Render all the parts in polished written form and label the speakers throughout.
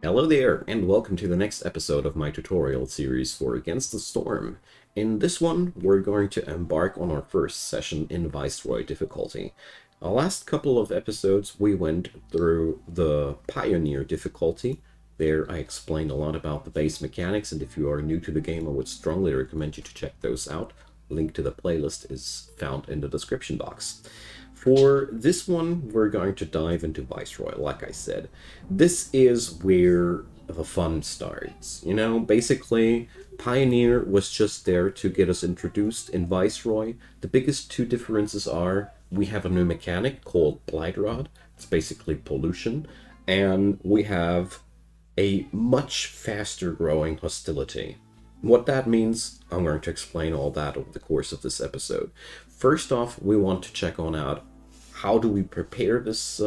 Speaker 1: Hello there, and welcome to the next episode of my tutorial series for Against the Storm. In this one, we're going to embark on our first session in Viceroy difficulty. Our last couple of episodes, we went through the Pioneer difficulty. There, I explained a lot about the base mechanics, and if you are new to the game, I would strongly recommend you to check those out. Link to the playlist is found in the description box. For this one, we're going to dive into Viceroy, like I said. This is where the fun starts. Basically, Pioneer was just there to get us introduced in Viceroy. The biggest two differences are we have a new mechanic called Blight Rod. It's basically pollution. And we have a much faster growing hostility. What that means, I'm going to explain all that over the course of this episode. First off, we want to check on out how do we prepare this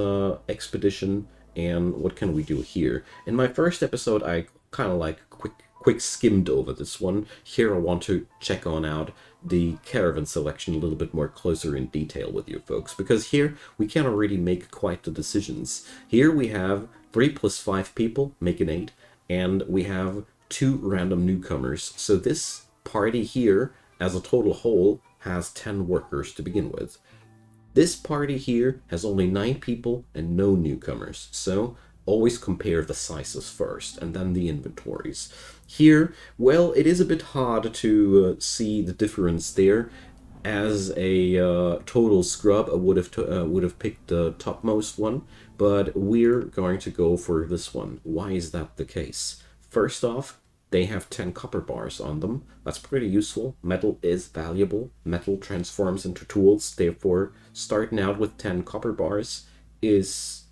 Speaker 1: expedition and what can we do here. In my first episode, I kind of like quick skimmed over this one. Here I want to check on out the caravan selection a little bit more closer in detail with you folks, because here we can already make quite the decisions. Here we have 3 plus 5 people, make an 8, and we have 2 random newcomers. So this party here, as a total whole, has 10 workers to begin with. This party here has only 9 people and no newcomers, so always compare the sizes first and then the inventories. Here, well, it is a bit hard to see the difference there. As a total scrub, I would have picked the topmost one, but we're going to go for this one. Why is that the case? First off, they have 10 copper bars on them. That's pretty useful. Metal is valuable. Metal transforms into tools. Therefore, starting out with 10 copper bars is,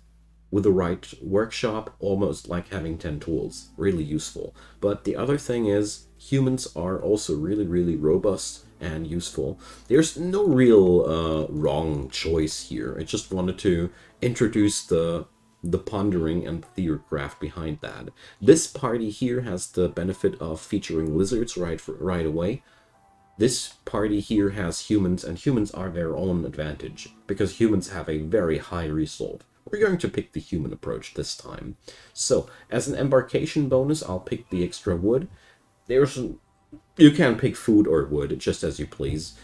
Speaker 1: with the right workshop, almost like having 10 tools. Really useful. But the other thing is, humans are also really robust and useful. There's no real wrong choice here. I just wanted to introduce the pondering and theorcraft behind that. This party here has the benefit of featuring lizards right away. This party here has humans, and humans are their own advantage, because humans have a very high resolve. We're going to pick the human approach this time. So, as an embarkation bonus, I'll pick the extra wood. You can pick food or wood, just as you please.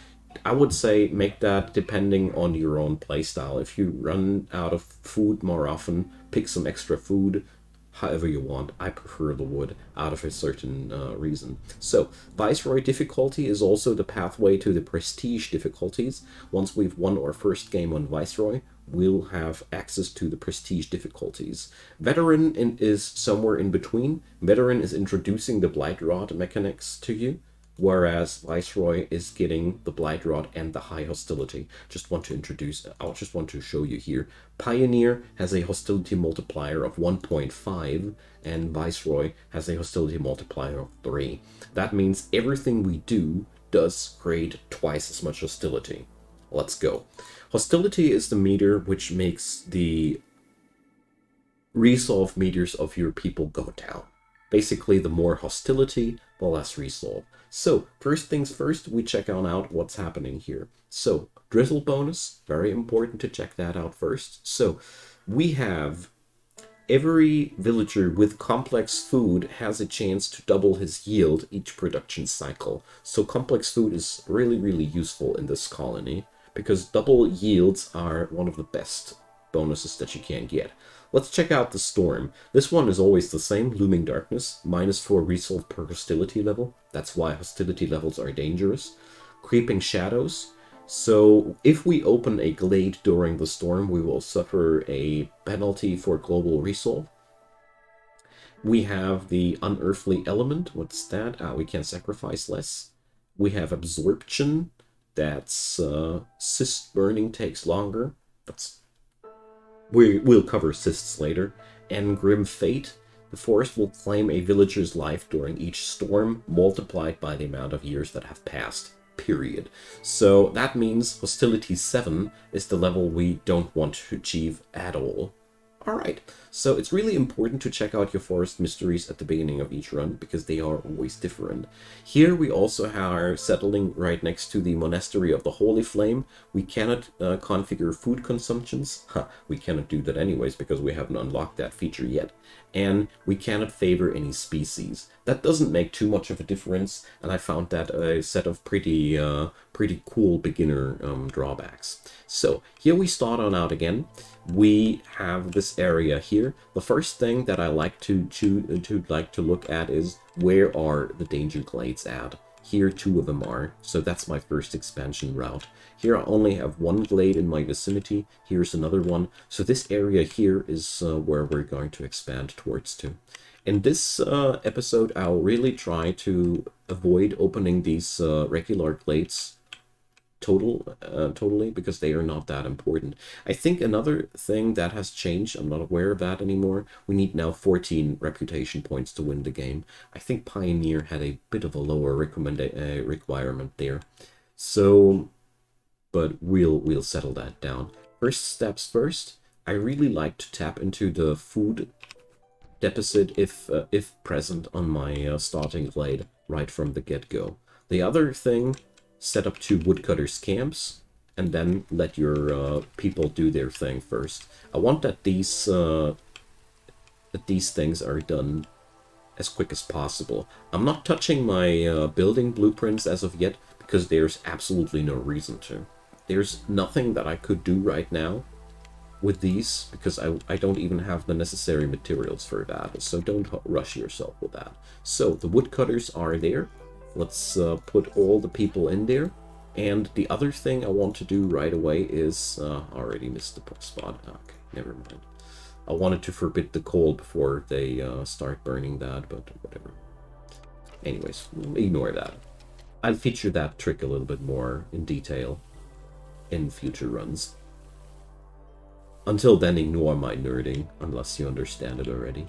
Speaker 1: I would say make that depending on your own playstyle. If you run out of food more often, pick some extra food, however you want. I prefer the wood out of a certain reason. So, Viceroy difficulty is also the pathway to the prestige difficulties. Once we've won our first game on Viceroy, we'll have access to the prestige difficulties. Veteran is somewhere in between. Veteran is introducing the Blight Rod mechanics to you, whereas Viceroy is getting the Blight Rod and the high hostility. I'll just want to show you here. Pioneer has a hostility multiplier of 1.5, and Viceroy has a hostility multiplier of 3. That means everything we do does create twice as much hostility. Let's go. Hostility is the meter which makes the resolve meters of your people go down. Basically, the more hostility, the less resolve. So, first things first, we check on out what's happening here. So, drizzle bonus, very important to check that out first. So, we have every villager with complex food has a chance to double his yield each production cycle. So, complex food is really useful in this colony, because double yields are one of the best bonuses that you can get. Let's check out the storm. This one is always the same, Looming Darkness, -4 resolve per hostility level. That's why hostility levels are dangerous. Creeping Shadows. So if we open a glade during the storm, we will suffer a penalty for global resolve. We have the Unearthly Element. What's that? We can sacrifice less. We have Absorption. That's cyst burning takes longer. We'll cover cysts later. And Grim Fate. The forest will claim a villager's life during each storm, multiplied by the amount of years that have passed. Period. So that means Hostility 7 is the level we don't want to achieve at all. Alright, so it's really important to check out your forest mysteries at the beginning of each run, because they are always different. Here we also are settling right next to the Monastery of the Holy Flame. We cannot configure food consumptions. We cannot do that anyways, because we haven't unlocked that feature yet. and we cannot favor any species. That doesn't make too much of a difference, and I found that a set of pretty cool beginner drawbacks. So here we start on out again. We have this area here. The first thing that I like to look at is where are the danger glades at. Here 2 of them are, so that's my first expansion route. Here I only have 1 glade in my vicinity, here's another one. So this area here is where we're going to expand towards to. In this episode, I'll really try to avoid opening these regular glades totally, because they are not that important. I think another thing that has changed, I'm not aware of that anymore, we need now 14 reputation points to win the game. I think Pioneer had a bit of a lower requirement there. So, but we'll settle that down. First steps first, I really like to tap into the food deficit if present on my starting glade right from the get-go. The other thing, set up 2 woodcutters camps and then let your people do their thing first. I want that these things are done as quick as possible. I'm not touching my building blueprints as of yet because there's absolutely no reason to. There's nothing that I could do right now with these because I don't even have the necessary materials for that, so don't rush yourself with that. So the woodcutters are there. Let's put all the people in there. And the other thing I want to do right away is... already missed the spot. Okay, never mind. I wanted to forbid the coal before they start burning that, but whatever. Anyways, ignore that. I'll feature that trick a little bit more in detail in future runs. Until then, ignore my nerding, unless you understand it already.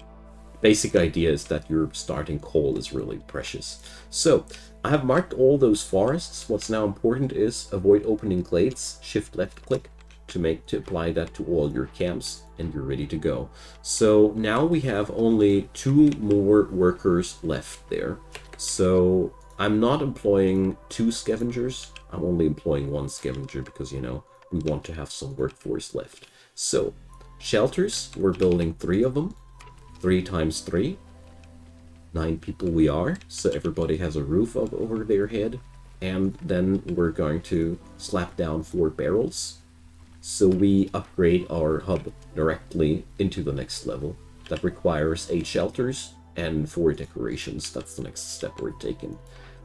Speaker 1: Basic idea is that your starting coal is really precious. So, I have marked all those forests. What's now important is avoid opening glades, shift left click to apply that to all your camps, and you're ready to go. So now we have only 2 more workers left there. So I'm not employing 2 scavengers, I'm only employing 1 scavenger because, you know, we want to have some workforce left. So, shelters, we're building 3 of them. 3 times 3. 9 people we are, so everybody has a roof over their head. And then we're going to slap down 4 barrels. So we upgrade our hub directly into the next level. That requires 8 shelters and 4 decorations. That's the next step we're taking.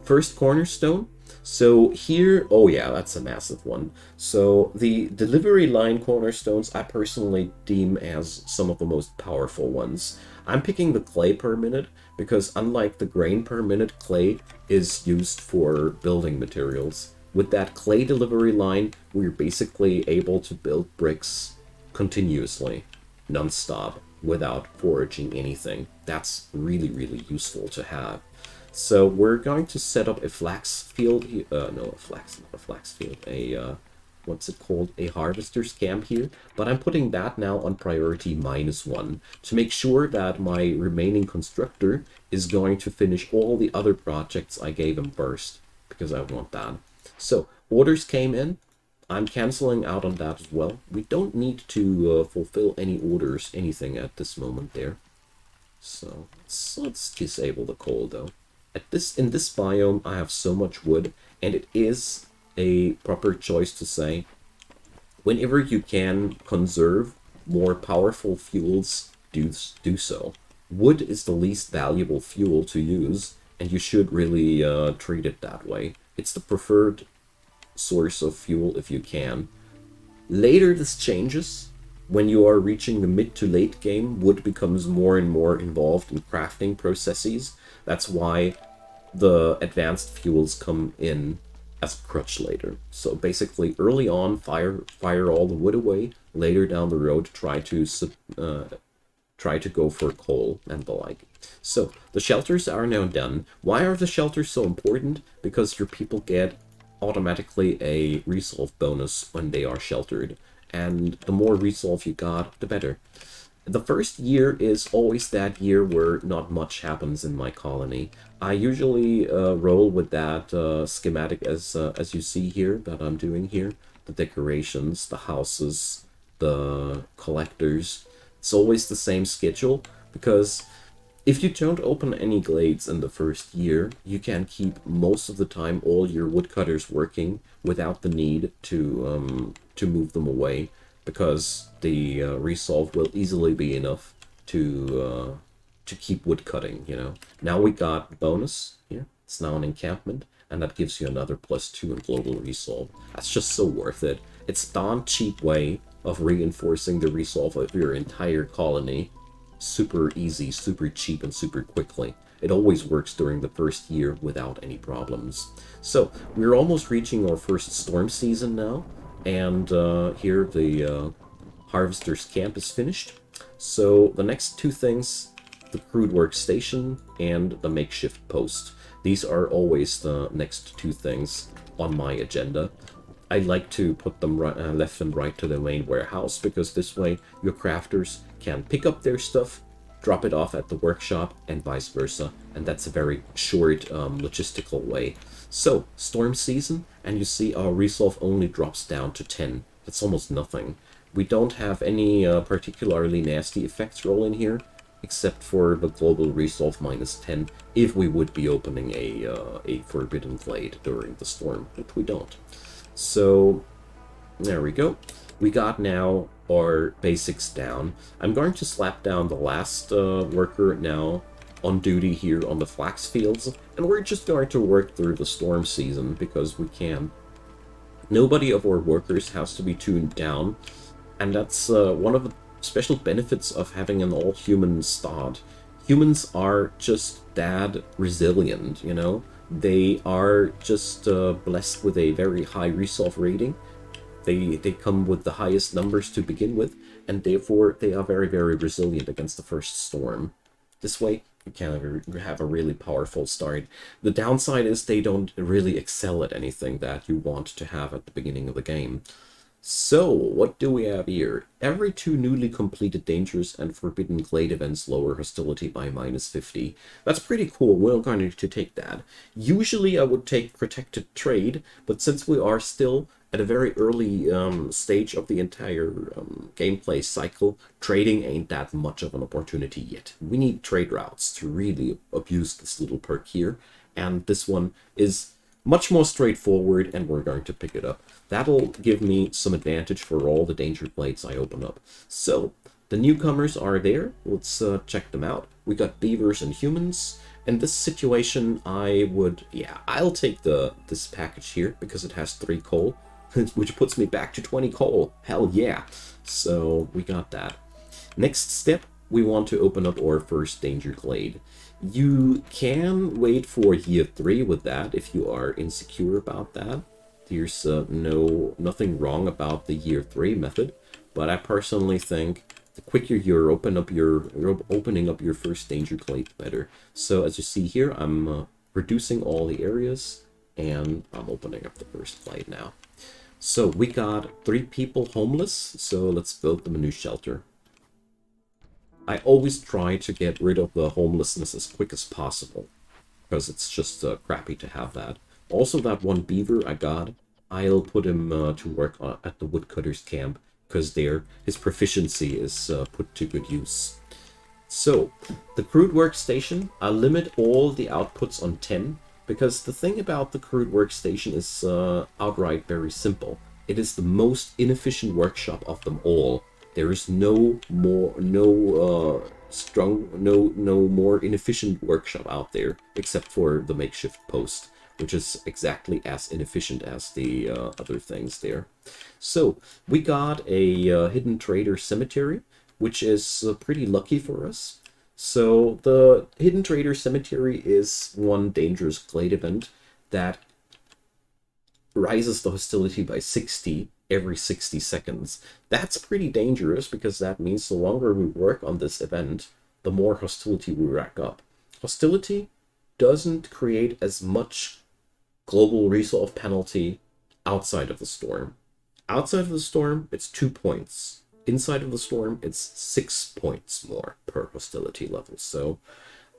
Speaker 1: First cornerstone. So here, oh yeah, that's a massive one. So the delivery line cornerstones I personally deem as some of the most powerful ones. I'm picking the clay per minute because unlike the grain per minute, clay is used for building materials. With that clay delivery line, we're basically able to build bricks continuously, non-stop, without foraging anything. That's really, really useful to have. So we're going to set up a flax field here. No, not a flax field. What's it called? A harvester's camp here. But I'm putting that now on priority -1 to make sure that my remaining constructor is going to finish all the other projects I gave him first, because I want that. So orders came in. I'm canceling out on that as well. We don't need to fulfill any orders, anything at this moment there. So let's disable the coal though. In this biome, I have so much wood, and it is a proper choice to say, whenever you can conserve more powerful fuels, do so. Wood is the least valuable fuel to use, and you should really treat it that way. It's the preferred source of fuel if you can. Later this changes. When you are reaching the mid to late game, wood becomes more and more involved in crafting processes. That's why the advanced fuels come in as a crutch later. So basically, early on, fire all the wood away. Later down the road, try to go for coal and the like. So the shelters are now done. Why are the shelters so important? Because your people get automatically a resolve bonus when they are sheltered. And the more resolve you got, the better. The first year is always that year where not much happens in my colony. I usually roll with that schematic as you see here, that I'm doing here. The decorations, the houses, the collectors. It's always the same schedule. because if you don't open any glades in the first year, you can keep most of the time all your woodcutters working without the need to move them away, because the resolve will easily be enough to keep woodcutting. Now we got bonus here. It's now an encampment, and that gives you another +2 in global resolve. That's just so worth it. It's a darn cheap way of reinforcing the resolve of your entire colony. Super easy, super cheap, and super quickly. It always works during the first year without any problems. So we're almost reaching our first storm season now, and here the harvester's camp is finished. So the next two things, the crude workstation and the makeshift post. These are always the next two things on my agenda. I like to put them left and right to the main warehouse, because this way your crafters can pick up their stuff, drop it off at the workshop, and vice versa. And that's a very short logistical way. So, storm season, and you see our resolve only drops down to 10. That's almost nothing. We don't have any particularly nasty effects roll in here, except for the global resolve -10, if we would be opening a forbidden glade during the storm, which we don't. So there we go. We got now our basics down. I'm going to slap down the last worker now on duty here on the flax fields, and we're just going to work through the storm season because we can. Nobody of our workers has to be tuned down, and that's one of the special benefits of having an all-human start. Humans are just that resilient, They are just blessed with a very high resolve rating. They come with the highest numbers to begin with, and therefore they are very, very resilient against the first storm. This way, you can have a really powerful start. The downside is they don't really excel at anything that you want to have at the beginning of the game. So, what do we have here? Every 2 newly completed dangerous and forbidden glade events lower hostility by -50. That's pretty cool. We're going to take that. Usually I would take protected trade, but since we are still at a very early stage of the entire gameplay cycle, trading ain't that much of an opportunity yet. We need trade routes to really abuse this little perk here, and this one is much more straightforward, and we're going to pick it up. That'll give me some advantage for all the danger blades I open up. So, the newcomers are there. Let's check them out. We got beavers and humans. In this situation, I'll take this package here because it has 3 coal, which puts me back to 20 coal. Hell yeah. So, we got that. Next step, we want to open up our first danger glade. You can wait for year 3 with that if you are insecure about that. There's nothing wrong about the year 3 method, but I personally think the quicker you're opening up your first danger glade, the better. So as you see here, I'm reducing all the areas, and I'm opening up the first glade now. So we got 3 people homeless, so let's build them a new shelter. I always try to get rid of the homelessness as quick as possible, because it's just crappy to have that. Also, that one beaver I got, I'll put him to work at the woodcutter's camp, because there his proficiency is put to good use. So, the crude workstation, I'll limit all the outputs on 10, because the thing about the crude workstation is outright very simple. It is the most inefficient workshop of them all. There is no more inefficient workshop out there except for the makeshift post, which is exactly as inefficient as the other things there. So we got a hidden trader cemetery, which is pretty lucky for us. So the hidden trader cemetery is one dangerous glade event that rises the hostility by 60 every 60 seconds. That's pretty dangerous, because that means the longer we work on this event, the more hostility we rack up. Hostility doesn't create as much global resolve penalty outside of the storm. Outside of the storm, it's 2 points. Inside of the storm, it's 6 points more per hostility level. So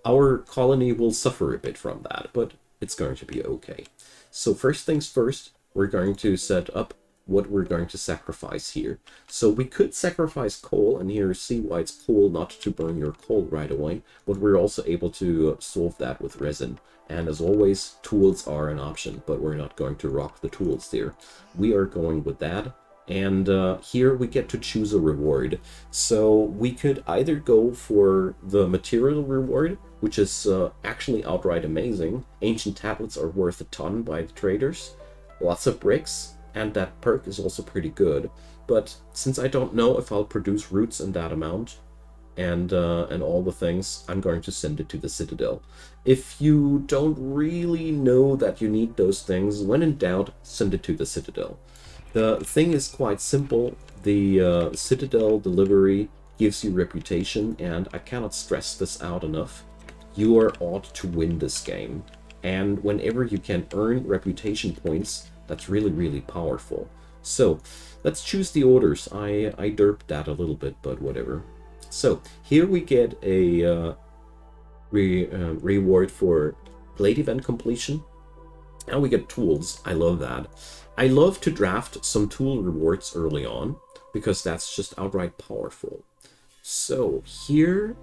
Speaker 1: our colony will suffer a bit from that, but it's going to be okay. So first things first, we're going to set up what we're going to sacrifice here. So we could sacrifice coal, and here see why it's cool not to burn your coal right away, but we're also able to solve that with resin. And as always, tools are an option, but we're not going to rock the tools there. We are going with that. And here we get to choose a reward. So we could either go for the material reward, which is actually outright amazing. Ancient tablets are worth a ton by the traders. Lots of bricks, and that perk is also pretty good. But since I don't know if I'll produce roots in that amount, and all the things, I'm going to send it to the Citadel. If you don't really know that you need those things, when in doubt, send it to the Citadel. The thing is quite simple. The Citadel delivery gives you reputation, and I cannot stress this out enough. You are ought to win this game. And whenever you can earn reputation points, that's really, really powerful. So, let's choose the orders. I derped that a little bit, but whatever. So, here we get a reward for glade event completion. And we get tools. I love that. I love to draft some tool rewards early on, because that's just outright powerful. So here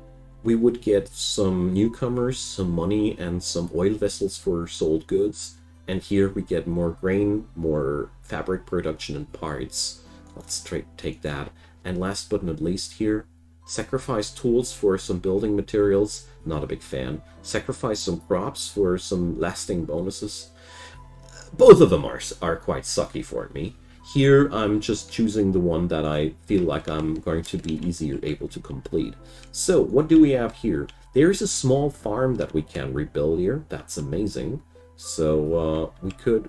Speaker 1: we would get some newcomers, some money, and some oil vessels for sold goods. And here we get more grain, more fabric production, and parts. Let's take that. And last but not least here, sacrifice tools for some building materials. Not a big fan. Sacrifice some crops for some lasting bonuses. Both of them are quite sucky for me. Here, I'm just choosing the one that I feel like I'm going to be easier able to complete. So, what do we have here? There's a small farm that we can rebuild here. That's amazing. So,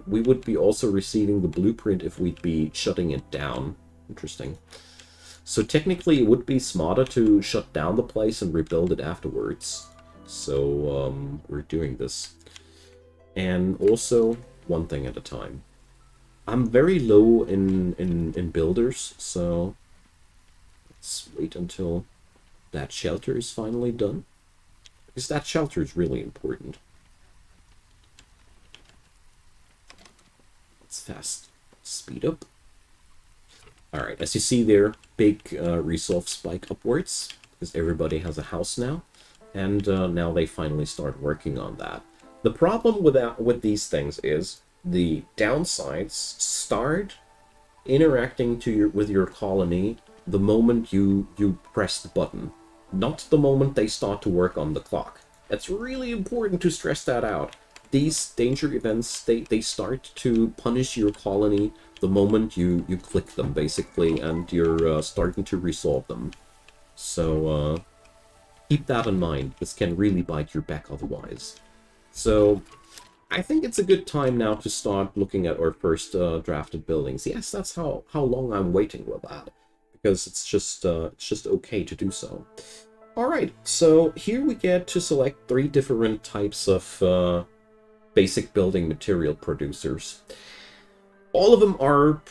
Speaker 1: we would be also receiving the blueprint if we'd be shutting it down. Interesting. So, technically, it would be smarter to shut down the place and rebuild it afterwards. So, we're doing this. And also, one thing at a time. I'm very low in builders, so let's wait until that shelter is finally done, because that shelter is really important. Let's fast speed up. Alright, as you see there, big resolve spike upwards, because everybody has a house now, and now they finally start working on that. The problem with these things is the downsides start interacting with your colony the moment you press the button, not the moment they start to work on the clock. It's really important to stress that out. These danger events, they start to punish your colony the moment you click them, basically, and you're starting to resolve them. So keep that in mind. This can really bite your back otherwise. So I think it's a good time now to start looking at our first drafted buildings. Yes, that's how long I'm waiting with that, because it's just okay to do so. All right, so here we get to select 3 different types of basic building material producers. All of them are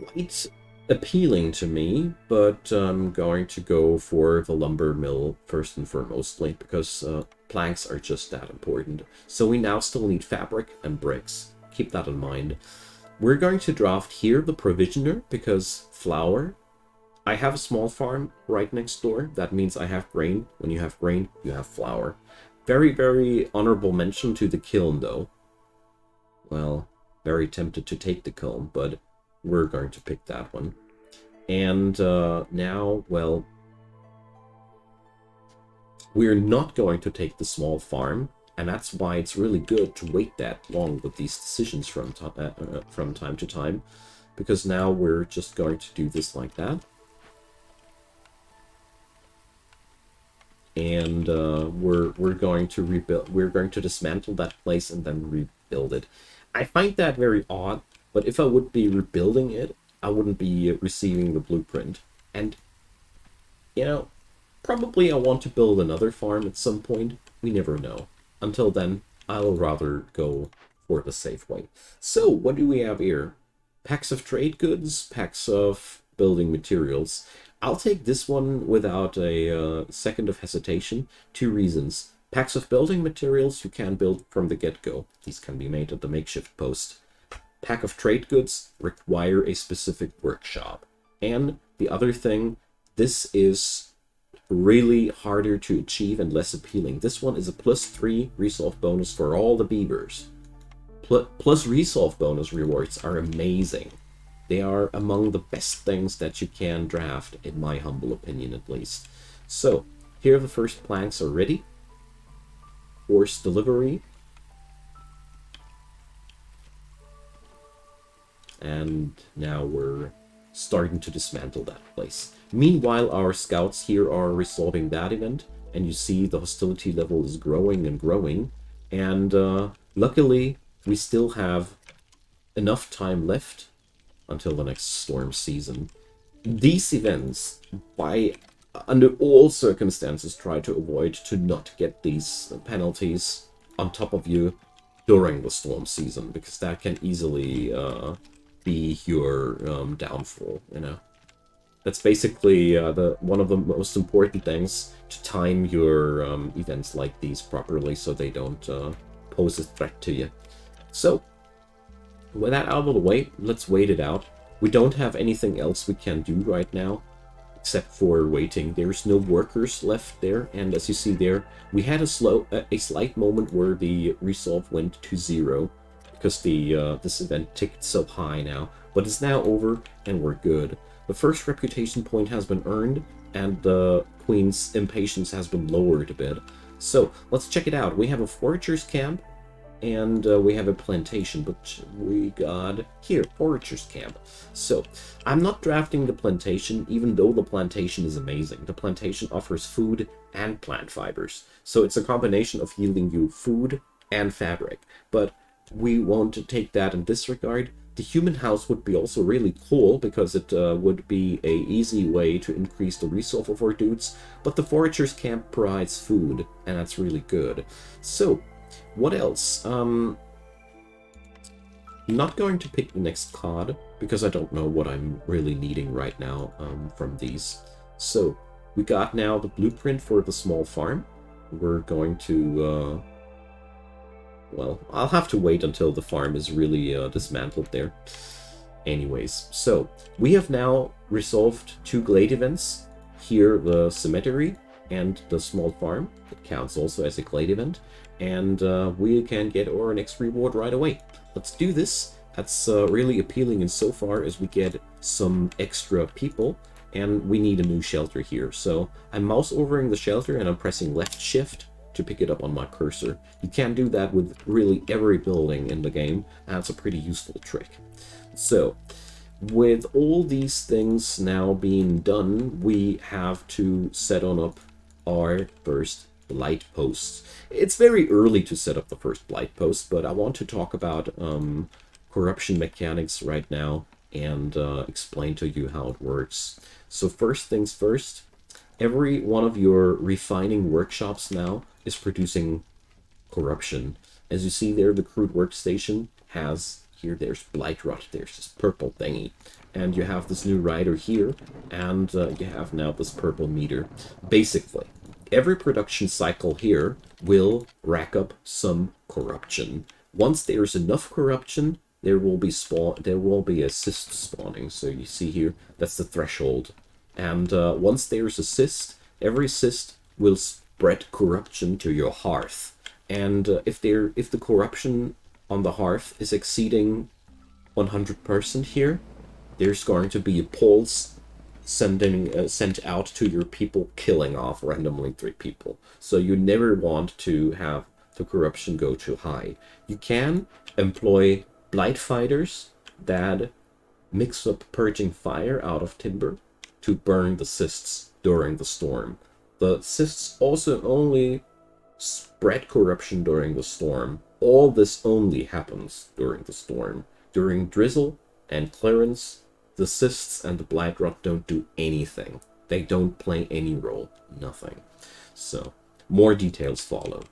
Speaker 1: quite appealing to me, but I'm going to go for the lumber mill first and foremostly, because planks are just that important. So we now still need fabric and bricks. Keep that in mind. We're going to draft here the provisioner, because flour. I have a small farm right next door. That means I have grain. When you have grain, you have flour. Very, very honorable mention to the kiln, though. Well, very tempted to take the kiln, but we're going to pick that one. And now, well, we're not going to take the small farm, and that's why it's really good to wait that long with these decisions from time to time, because now we're just going to do this like that. And we're going to rebuild. We're going to dismantle that place and then rebuild it. I find that very odd, but if I would be rebuilding it, I wouldn't be receiving the blueprint. And, you know, probably I want to build another farm at some point. We never know. Until then, I'll rather go for the safe way. So, what do we have here? Packs of trade goods, packs of building materials. I'll take this one without a second of hesitation. 2 reasons. Packs of building materials you can build from the get-go. These can be made at the makeshift post. pack of trade goods require a specific workshop. And the other thing, this is really harder to achieve and less appealing. This one is a +3 resolve bonus for all the beavers. Plus resolve bonus rewards are amazing. They are among the best things that you can draft, in my humble opinion at least. So, here the first planks are ready. Force delivery. And now we're starting to dismantle that place. Meanwhile, our scouts here are resolving that event, and you see the hostility level is growing and growing. And luckily, we still have enough time left until the next storm season. These events, under all circumstances, try to avoid to not get these penalties on top of you during the storm season, because that can easily be your downfall, you know. That's basically one of the most important things, to time your events like these properly so they don't pose a threat to you. So, with that out of the way, let's wait it out. We don't have anything else we can do right now, except for waiting. There's no workers left there, and as you see there, we had a slight moment where the resolve went to 0, because this event ticked so high now, but it's now over, and we're good. The first reputation point has been earned, and the Queen's impatience has been lowered a bit. So, let's check it out. We have a forager's camp, and we have a plantation, but we got here, forager's camp. So, I'm not drafting the plantation, even though the plantation is amazing. The plantation offers food and plant fibers, so it's a combination of yielding you food and fabric, but we won't take that in this regard. The human house would be also really cool, because it would be a easy way to increase the resolve of our dudes, but the forager's camp provides food, and that's really good. So, what else? I'm not going to pick the next cod, because I don't know what I'm really needing right now from these. So, we got now the blueprint for the small farm. We're going to... well, I'll have to wait until the farm is really dismantled there. Anyways, so, we have now resolved 2 glade events. Here, the cemetery and the small farm. It counts also as a glade event. And we can get our next reward right away. Let's do this. That's really appealing insofar as we get some extra people, and we need a new shelter here. So I'm mouse overing the shelter, and I'm pressing left shift to pick it up on my cursor. You can do that with really every building in the game, and that's a pretty useful trick. So, with all these things now being done, we have to set on up our first blight posts. It's very early to set up the first blight post, but I want to talk about corruption mechanics right now and explain to you how it works. So first things first, every one of your refining workshops now is producing corruption. As you see there, the crude workstation has, here there's blight rot, there's this purple thingy. And you have this new rider here, and you have now this purple meter. Basically, every production cycle here will rack up some corruption. Once there's enough corruption, there will be a cyst spawning. So you see here, that's the threshold. And once there's a cyst, every cyst will spread corruption to your hearth. And if the corruption on the hearth is exceeding 100% here, there's going to be a pulse sent out to your people, killing off randomly 3 people. So you never want to have the corruption go too high. You can employ blight fighters that mix up purging fire out of timber to burn the cysts during the storm. The cysts also only spread corruption during the storm. All this only happens during the storm. During drizzle and clearance, the cysts and the blight rot don't do anything. They don't play any role. Nothing. So, more details follow.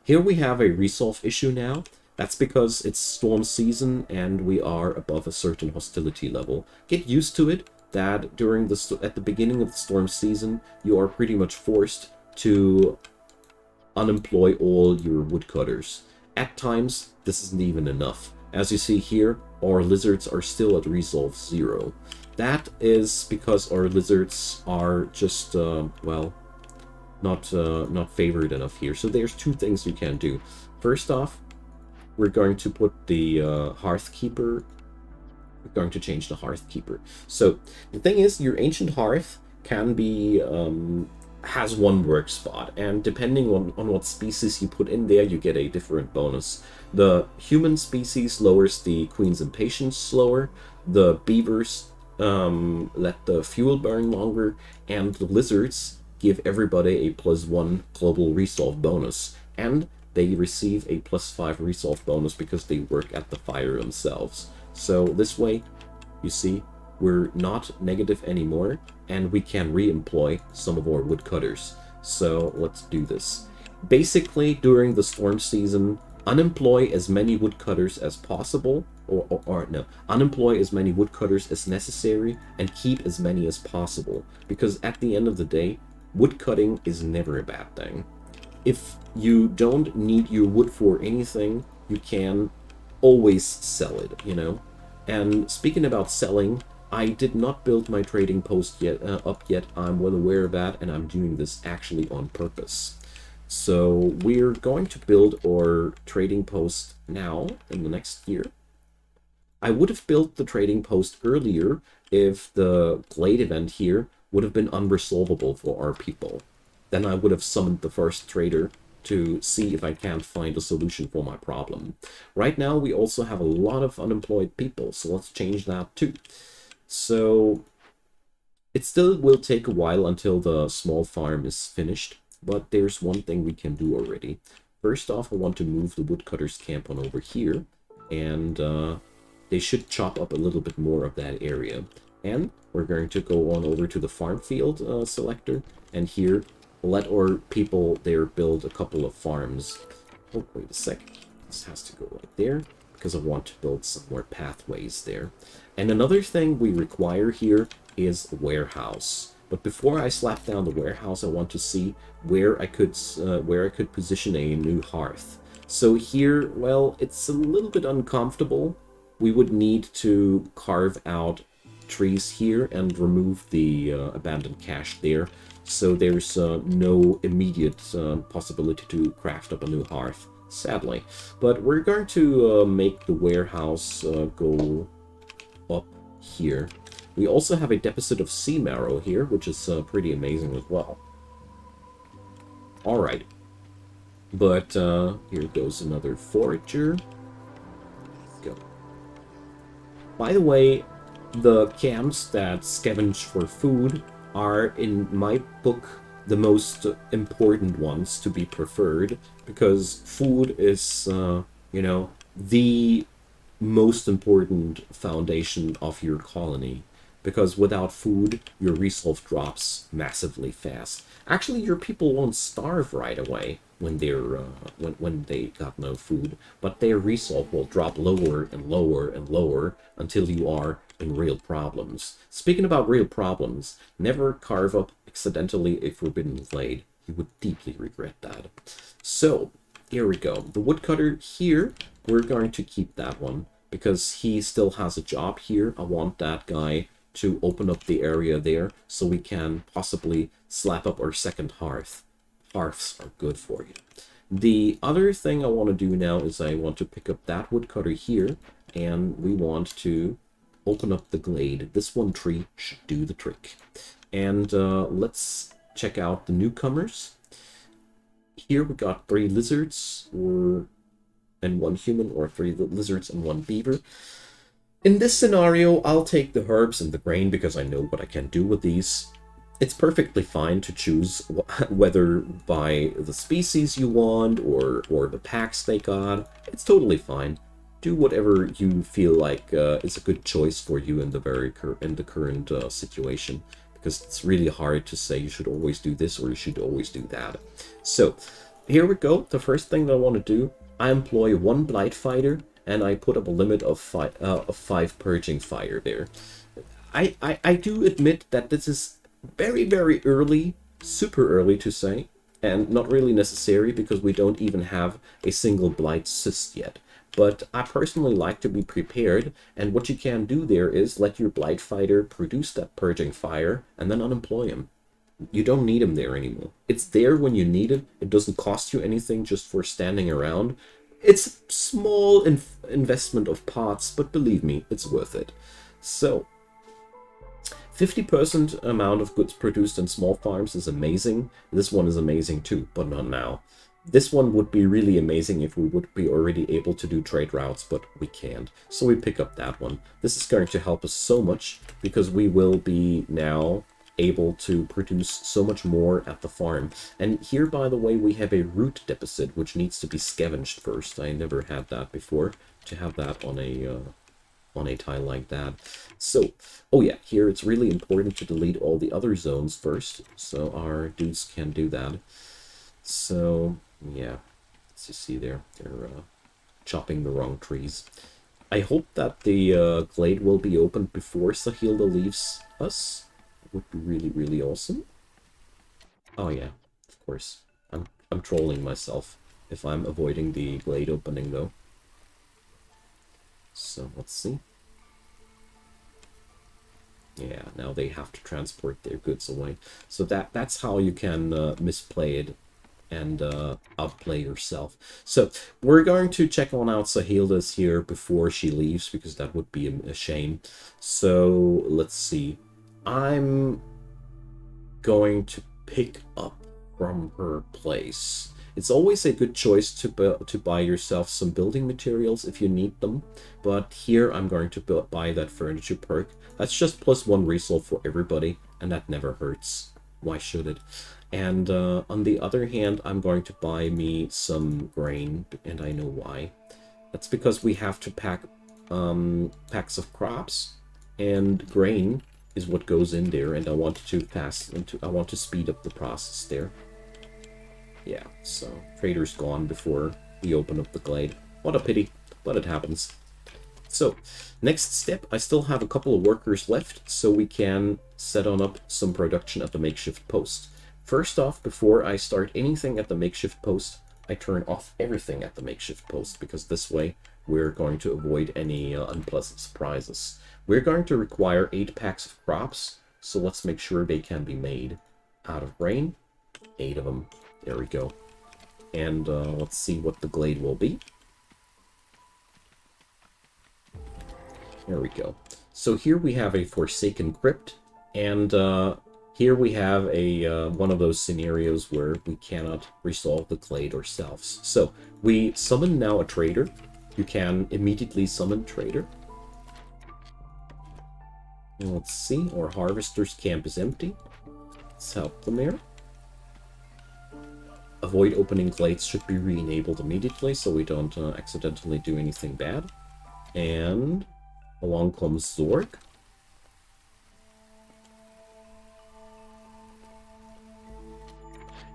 Speaker 1: Here we have a resolve issue now. That's because it's storm season and we are above a certain hostility level. Get used to it, that at the beginning of the storm season, you are pretty much forced to unemploy all your woodcutters. At times, this isn't even enough. As you see here, our lizards are still at resolve 0. That is because our lizards are just, well, not favored enough here. So there's two things you can do. First off, we're going to put the Hearth Keeper. We're going to change the Hearth Keeper. So the thing is, your Ancient Hearth can be has one work spot, and depending on what species you put in there, you get a different bonus. The human species lowers the Queen's Impatience slower. The beavers let the fuel burn longer, and the lizards give everybody a +1 global resolve bonus, and they receive a +5 resolve bonus because they work at the fire themselves. So this way, you see, we're not negative anymore, and we can re-employ some of our woodcutters. So let's do this. Basically, during the storm season, unemploy as many woodcutters as possible, or no, unemploy as many woodcutters as necessary, and keep as many as possible, because at the end of the day, woodcutting is never a bad thing. If you don't need your wood for anything, you can always sell it, you know? And speaking about selling, I did not build my trading post yet up yet. I'm well aware of that, and I'm doing this actually on purpose. So we're going to build our trading post now in the next year. I would have built the trading post earlier if the glade event here would have been unresolvable for our people. Then I would have summoned the first trader to see if I can't find a solution for my problem. Right now we also have a lot of unemployed people, so let's change that too. So it still will take a while until the small farm is finished, but there's one thing we can do already. First off, I want to move the woodcutters camp on over here, and they should chop up a little bit more of that area. And we're going to go on over to the farm field selector, and here let our people there build a couple of farms. Oh, wait a second. This has to go right there, because I want to build some more pathways there. And another thing we require here is a warehouse. But before I slap down the warehouse, I want to see where I could position a new hearth. So here, well, it's a little bit uncomfortable. We would need to carve out trees here and remove the abandoned cache there. So there's no immediate possibility to craft up a new hearth, sadly. But we're going to make the warehouse go up here. We also have a deposit of sea marrow here, which is pretty amazing as well. Alright. But here goes another forager. Let's go. By the way, the camps that scavenge for food are, in my book, the most important ones to be preferred, because food is, you know, the most important foundation of your colony. Because without food, your resolve drops massively fast. Actually, your people won't starve right away when they're when they got no food, but their resolve will drop lower and lower and lower until you are in real problems. Speaking about real problems, never carve up accidentally a forbidden glade. You would deeply regret that. So here we go. The woodcutter here, we're going to keep that one because he still has a job here. I want that guy to open up the area there so we can possibly slap up our second hearth. Hearths are good for you. The other thing I want to do now is I want to pick up that woodcutter here, and we want to open up the glade. This one tree should do the trick. And let's check out the newcomers. Here we got 3 lizards and 1 human, or 3 lizards and 1 beaver. In this scenario, I'll take the herbs and the grain because I know what I can do with these. It's perfectly fine to choose whether by the species you want or the packs they got. It's totally fine. Do whatever you feel like is a good choice for you in the current situation, because it's really hard to say you should always do this or you should always do that. So here we go. The first thing that I want to do, I employ 1 blight fighter, and I put up a limit of 5 purging fire there. I do admit that this is very, very early, super early to say, and not really necessary because we don't even have a single blight cyst yet. but I personally like to be prepared, and what you can do there is let your Blight Fighter produce that purging fire, and then unemploy him. You don't need him there anymore. It's there when you need it. It doesn't cost you anything just for standing around. It's a small investment of pots, but believe me, it's worth it. So, 50% amount of goods produced in small farms is amazing. This one is amazing too, but not now. This one would be really amazing if we would be already able to do trade routes, but we can't. So we pick up that one. This is going to help us so much because we will be now able to produce so much more at the farm. And here, by the way, we have a root deposit, which needs to be scavenged first. I never had that before, to have that on a tile like that. So, oh yeah, here it's really important to delete all the other zones first, so our dudes can do that. So, yeah, as you see there, they're chopping the wrong trees. I hope that the glade will be opened before Sahilda leaves us. It would be really, really awesome. Oh yeah, of course. I'm trolling myself if I'm avoiding the glade opening though. So let's see. Yeah, now they have to transport their goods away. So that's how you can misplay it and outplay yourself. So we're going to check on out Sahilda's here before she leaves, because that would be a shame. So let's see. I'm going to pick up from her place. It's always a good choice to buy yourself some building materials if you need them, but here I'm going to buy that furniture perk. That's just +1 resource for everybody, and that never hurts. Why should it? And on the other hand, I'm going to buy me some grain, and I know why. That's because we have to pack packs of crops, and grain is what goes in there, and I want to speed up the process there. Yeah, so trader's gone before we open up the glade. What a pity, but it happens. So, next step, I still have a couple of workers left, so we can set on up some production at the makeshift post. First off, before I start anything at the makeshift post, I turn off everything at the makeshift post, because this way we're going to avoid any unpleasant surprises. We're going to require 8 packs of crops, so let's make sure they can be made. Out of grain, 8 of them. There we go. And let's see what the glade will be. There we go. So here we have a Forsaken Crypt, and here we have a one of those scenarios where we cannot resolve the glade ourselves. So we summon now a trader. You can immediately summon trader. And let's see, our harvester's camp is empty. Let's help them there. Avoid opening glades should be re-enabled immediately, so we don't accidentally do anything bad. And along comes Zorg.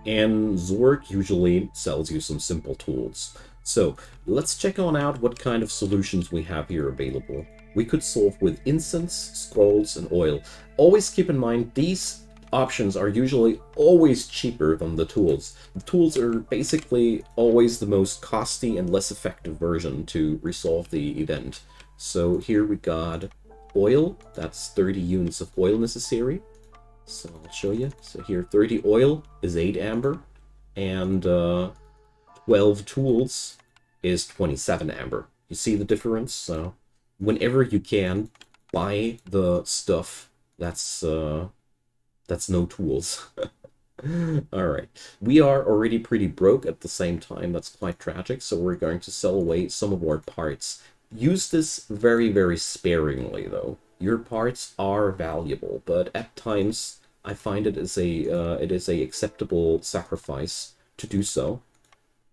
Speaker 1: And Zorg usually sells you some simple tools. So let's check on out what kind of solutions we have here available. We could solve with incense, scrolls, and oil. Always keep in mind these options are usually always cheaper than the tools. The tools are basically always the most costly and less effective version to resolve the event. So here we got oil. That's 30 units of oil necessary. So I'll show you. So here 30 oil is 8 amber, and 12 tools is 27 amber. You see the difference? So whenever you can, buy the stuff that's no tools. Alright, we are already pretty broke at the same time. That's quite tragic, so we're going to sell away some of our parts. Use this very, very sparingly, though. Your parts are valuable, but at times I find it is a acceptable sacrifice to do so,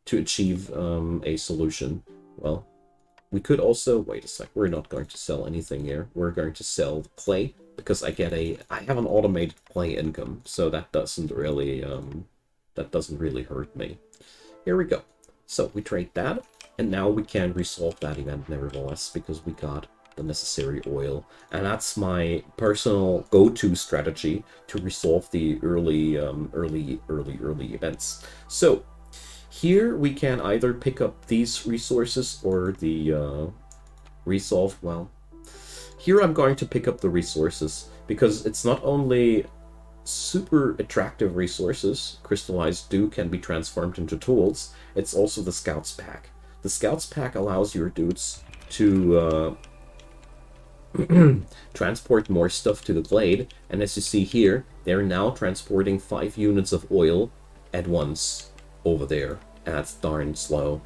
Speaker 1: to achieve a solution. Well, we could also, wait a sec, we're not going to sell anything here. We're going to sell the clay, because I have an automated clay income, so that doesn't really hurt me. Here we go. So we trade that, and now we can resolve that event nevertheless, because we got the necessary oil. And that's my personal go-to strategy to resolve the early events. So Here we can either pick up these resources or the resolve. Well, here I'm going to pick up the resources because it's not only super attractive resources, crystallized dew can be transformed into tools, it's also the Scouts Pack. The Scouts Pack allows your dudes to transport more stuff to the glade, and as you see here, they're now transporting 5 units of oil at once over there, and that's darn slow.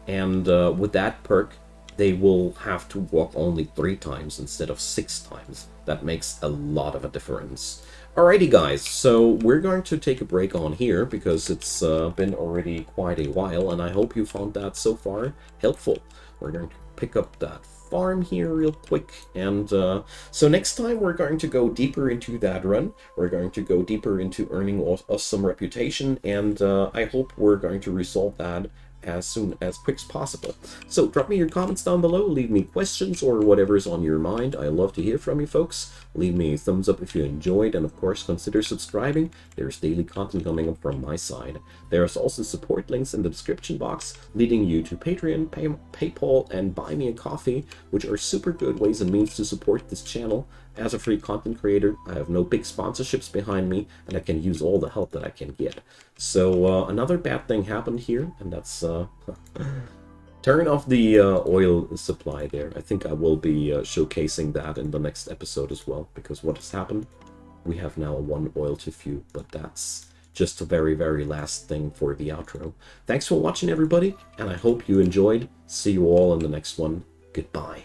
Speaker 1: And with that perk, they will have to walk only 3 times instead of 6 times. That makes a lot of a difference. Alrighty guys, so we're going to take a break on here because it's been already quite a while, and I hope you found that so far helpful. We're going to pick up that farm here real quick, and so next time we're going to go deeper into that run. We're going to go deeper into earning us some reputation, and I hope we're going to resolve that as soon as quick as possible. So drop me your comments down below, leave me questions or whatever's on your mind. I love to hear from you folks. Leave me a thumbs up if you enjoyed, and of course consider subscribing. There's daily content coming up from my side. There's also support links in the description box leading you to Patreon, PayPal, and Buy Me a Coffee, which are super good ways and means to support this channel. As a free content creator, I have no big sponsorships behind me, and I can use all the help that I can get. So another bad thing happened here, and that's turn off the oil supply there. I think I will be showcasing that in the next episode as well, because what has happened, we have now 1 oil to few, but that's just a very, very last thing for the outro. Thanks for watching, everybody, and I hope you enjoyed. See you all in the next one. Goodbye.